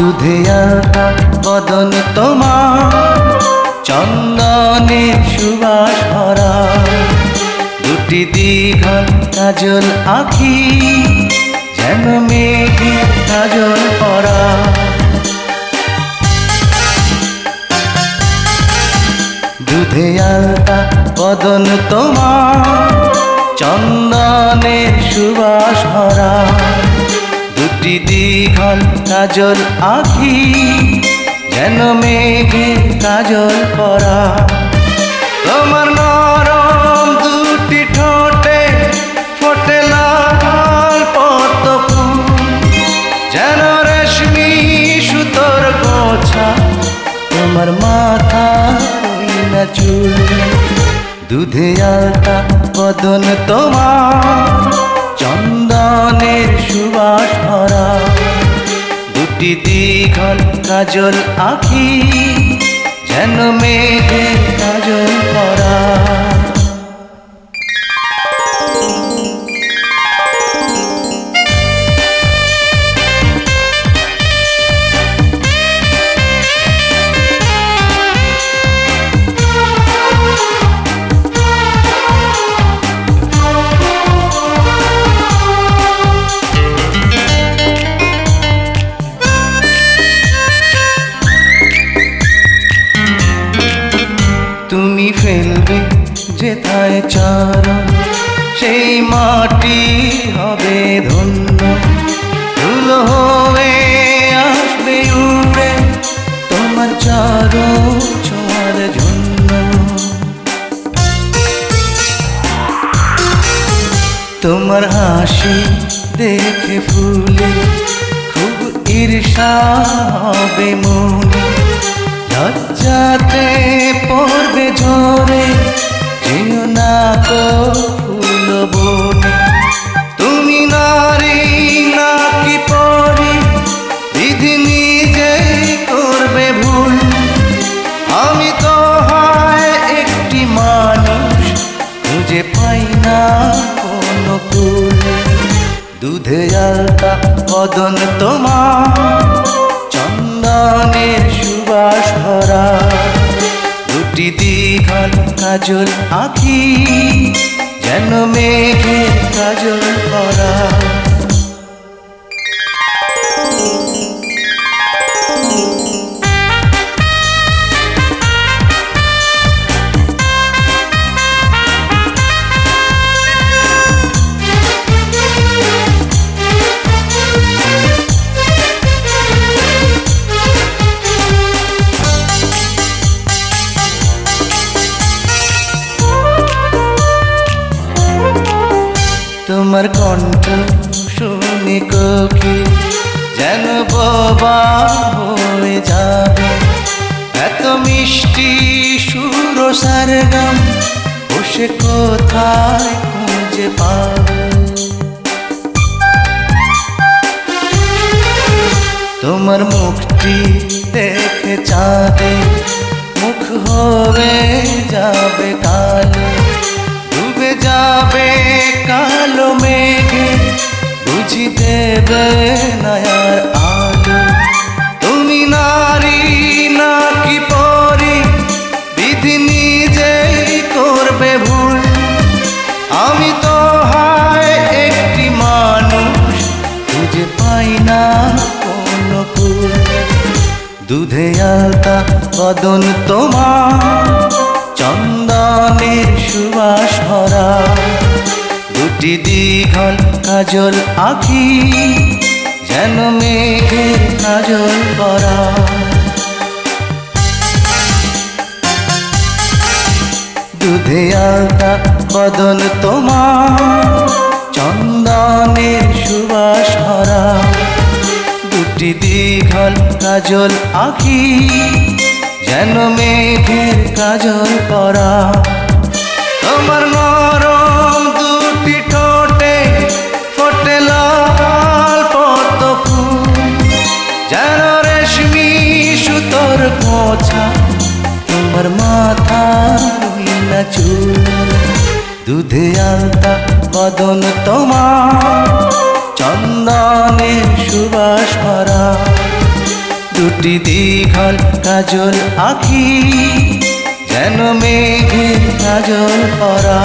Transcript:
দুধে আলতা বদন তোমার, চন্দনের সুবাস ভরা, দুটি দীঘল কাজল আঁখি, যেন মেঘে কাজল পরা। দুধে আলতা বদন তোমার, চন্দনের সুবাস ভরা, দুটি দীঘল কাজল আঁখি, যেন মেঘে কাজল পরা। তোমার নরম দুটি ঠোঁটে ফোটে লাল পদ্ম ফুল, যেন রেশমি সুতোর গোছা, তোমার মাথা না চুল। দুধে আলতা বদন তোমার, চন্দনের সুবাস ভরা, দুটি দীঘল কাজল আঁখি, যেন মেঘে কাজল পরা। তুমি ফেলবে যেথায় চরণ, সেই মাটি হবে ধন্য, ধুলো হয়ে আসবে উড়ে তোমার চরণ ছোঁয়ার জন্য। তোমার হাসি দেখে ফুলে খুব ঈর্ষা হবে মনে, লজ্জাতে পড়বে ঝরে যেও না কো ফুল বনে। তুমি নারী নাকি পরি, বিধি নিজেই করবে ভুল, আমি তো হয় একটি মানুষ, খুঁজে পাই না কোনো কুল। দুধে আলতা বদন তোমার, চন্দনের সুবাস ভরা, দুটি দীঘল কাজল আঁখি, যেন মেঘে কাজল পরা। তোমার কণ্ঠ শুনে কোকিল যেন বোবা হয়ে যাবে, এত মিষ্টি সুর সারগাম বসে কোথায় খুঁজে পাবে। তোমার মুখটি দেখে চাঁদে মুখ হয়ে যাবে কালো, ডুবে যাবে কালো মেঘে, বুঝি দেবে নয়ার আলো। তুমি নারী নাকি পরি, বিধি নিজেই করবে ভুল, আমি তো হয় একটি মানুষ, খুঁজে পাই না কোনো কুল। দুধে আলতা বদন তোমার, চন্দনের সুবাস ভরা, দুটি দীঘল কাজল আঁখি, যেন মেঘে কাজল পরা। দুধে আলতা বদন তোমার, চন্দনের সুবাস ভরা, দুটি দীঘল কাজল আঁখি, যেন মেঘের কাজল পরা। তোমার নরম দুটি ঠোঁটে ফোটে লাল পদ্ম ফুল, যেন রেশমি সুতোর গোছা, তোমার মাথা না চুল। দুধে আলতা বদন তোমার, চন্দনের সুবাস ভরা, দুটি দীঘল কাজল আঁখি যেন মেঘের কাজল পরা।